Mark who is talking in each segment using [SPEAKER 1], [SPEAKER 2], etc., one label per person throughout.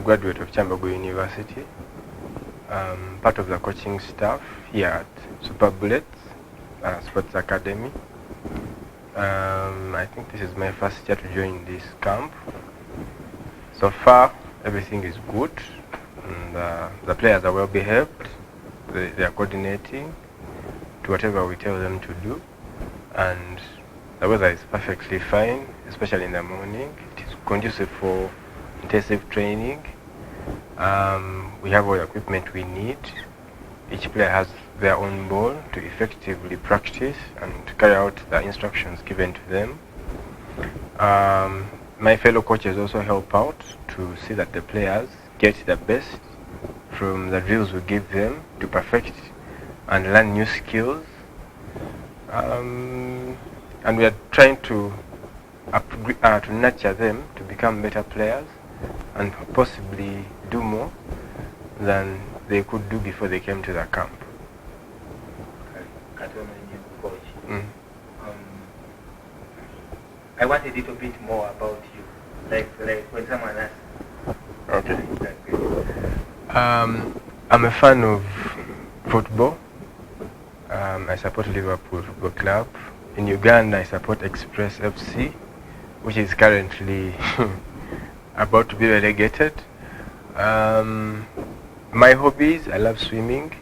[SPEAKER 1] graduate of Chambago University, part of the coaching staff here at Bullets Sports Academy. I think this is my first year to join this camp. So far, everything is good. And, the players are well behaved. They are coordinating to whatever we tell them to do. And the weather is perfectly fine, especially in the morning. It is conducive for intensive training. We have all the equipment we need. Each player has their own ball to effectively practice and carry out the instructions given to them. My fellow coaches also help out to see that the players get the best from the drills we give them to perfect and learn new skills. And we are trying to nurture them to become better players and possibly do more than they could do before they came to the camp.
[SPEAKER 2] I want a little bit more about you, like when someone asks.
[SPEAKER 1] Okay. I'm a fan of football. I support Liverpool Football Club. In Uganda, I support Express FC, which is currently about to be relegated. My hobbies, I love swimming.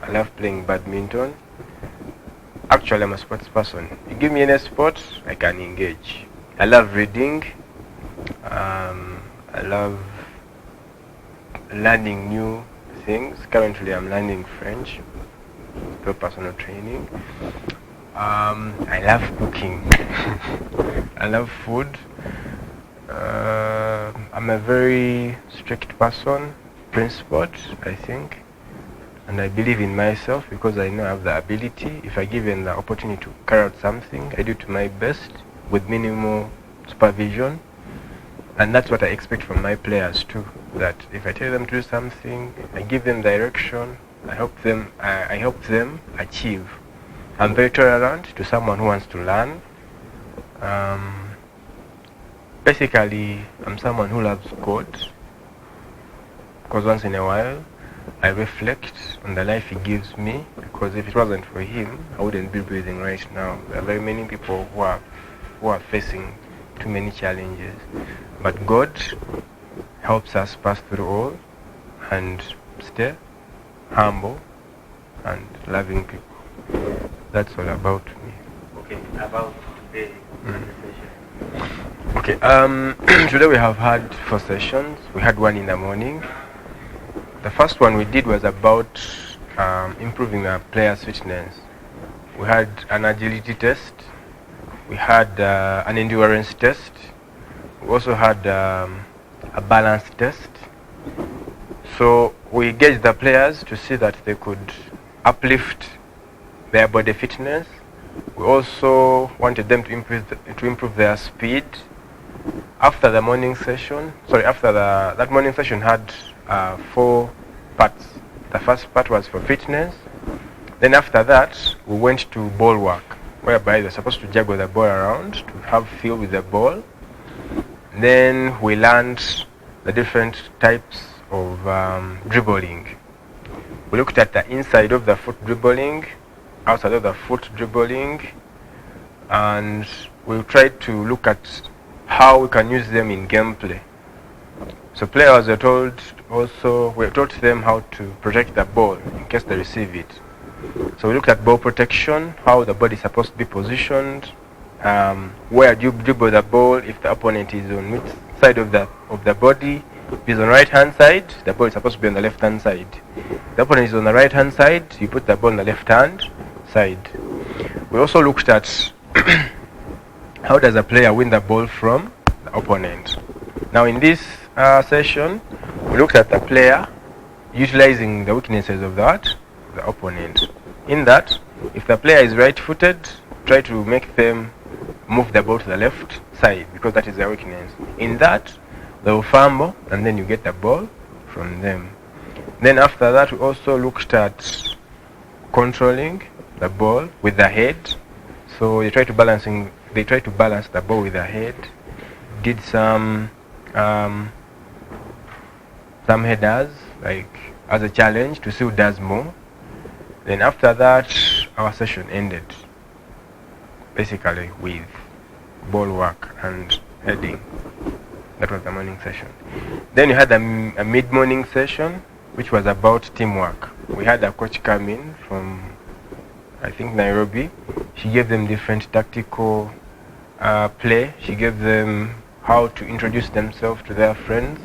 [SPEAKER 1] I love playing badminton. Actually, I'm a sports person. You give me any sport, I can engage. I love reading. I love learning new things. Currently, I'm learning French through personal training. I love cooking. I love food. I'm a very strict person, principled, I think. And I believe in myself because I know I have the ability. If I given the opportunity to carry out something, I do to my best with minimal supervision. And that's what I expect from my players too. That if I tell them to do something, I give them direction. I help them achieve. I'm very tolerant to someone who wants to learn. Basically, I'm someone who loves God. Because once in a while, I reflect on the life he gives me, because if it wasn't for him, I wouldn't be breathing right now. There are very many people who are facing too many challenges. But God helps us pass through all and stay humble and loving people. That's all about me.
[SPEAKER 2] Okay, about today session.
[SPEAKER 1] Okay, today we have had 4 sessions. We had one in the morning. The first one we did was about improving our players' fitness. We had an agility test. We had an endurance test. We also had a balance test. So we gauged the players to see that they could uplift their body fitness. We also wanted them to improve their speed. After the morning session, that morning session had 4 parts. The first part was for fitness. Then after that, we went to ball work, whereby they're supposed to juggle the ball around to have feel with the ball. Then we learned the different types of dribbling. We looked at the inside of the foot dribbling, outside of the foot dribbling, and we tried to look at how we can use them in gameplay. So players were we taught them how to protect the ball in case they receive it. So we looked at ball protection, how the body is supposed to be positioned, where do you dribble the ball if the opponent is on which side of the body. If he's on the right hand side, the ball is supposed to be on the left hand side. If the opponent is on the right hand side, you put the ball on the left hand side. We also looked at how does a player win the ball from the opponent. Now in this session, we looked at the player utilizing the weaknesses of the opponent. In that, if the player is right-footed, try to make them move the ball to the left side because that is their weakness. In that, they will fumble and then you get the ball from them. Then after that, we also looked at controlling the ball with the head. So they try to balance the ball with the head. Did some some headers, like as a challenge to see who does more. Then after that, our session ended basically with ball work and heading. That was the morning session. Then we had a mid-morning session, which was about teamwork. We had a coach come in from, I think, Nairobi. She gave them different tactical play. She gave them how to introduce themselves to their friends,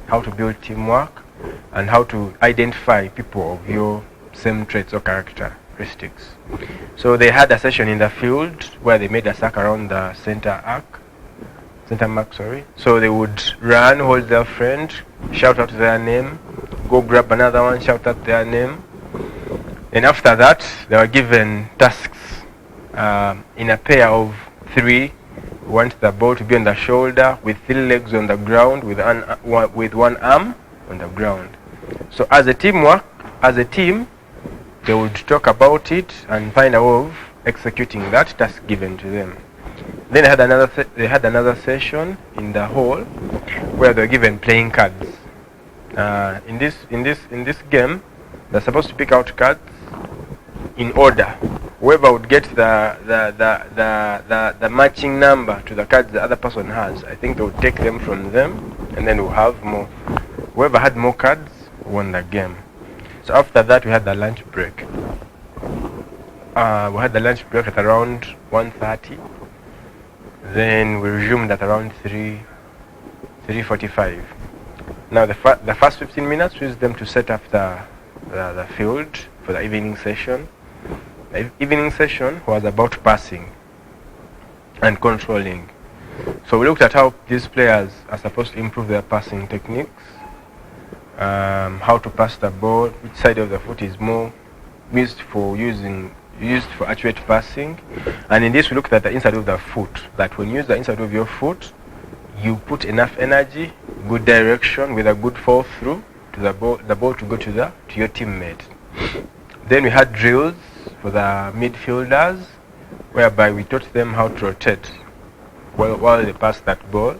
[SPEAKER 1] how to build teamwork, and how to identify people of your same traits or characteristics. So they had a session in the field where they made a circle around the center mark. So they would run, hold their friend, shout out their name, go grab another one, shout out their name. And after that, they were given tasks in a pair of 3. We want the ball to be on the shoulder with 3 legs on the ground with one arm on the ground. So as a team, they would talk about it and find a way of executing that task given to them. Then they had another session in the hall where they were given playing cards. In this game, they're supposed to pick out cards in order. Whoever would get the matching number to the cards the other person has, I think they would take them from them, and then we'll have more. Whoever had more cards won the game. So after that, we had the lunch break. We had the lunch break at around 1:30. Then we resumed at around 3:45. Now the first 15 minutes we used them to set up the field for the evening session. The evening session was about passing and controlling. So we looked at how these players are supposed to improve their passing techniques, how to pass the ball, which side of the foot is more used for accurate passing. And in this we looked at the inside of the foot, that when you use the inside of your foot, you put enough energy, good direction with a good fall through to the ball to go to your teammate. Then we had drills for the midfielders, whereby we taught them how to rotate while they pass that ball.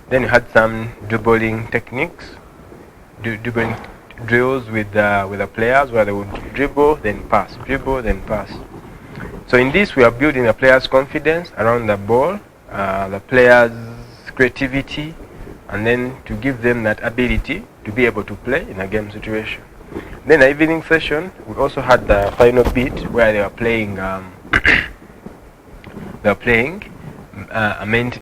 [SPEAKER 1] Then we had some dribbling techniques, dribbling drills with the players, where they would dribble then pass. So in this we are building the players' confidence around the ball, the players' creativity, and then to give them that ability to be able to play in a game situation. Then the evening session, we also had the final bit where they were playing a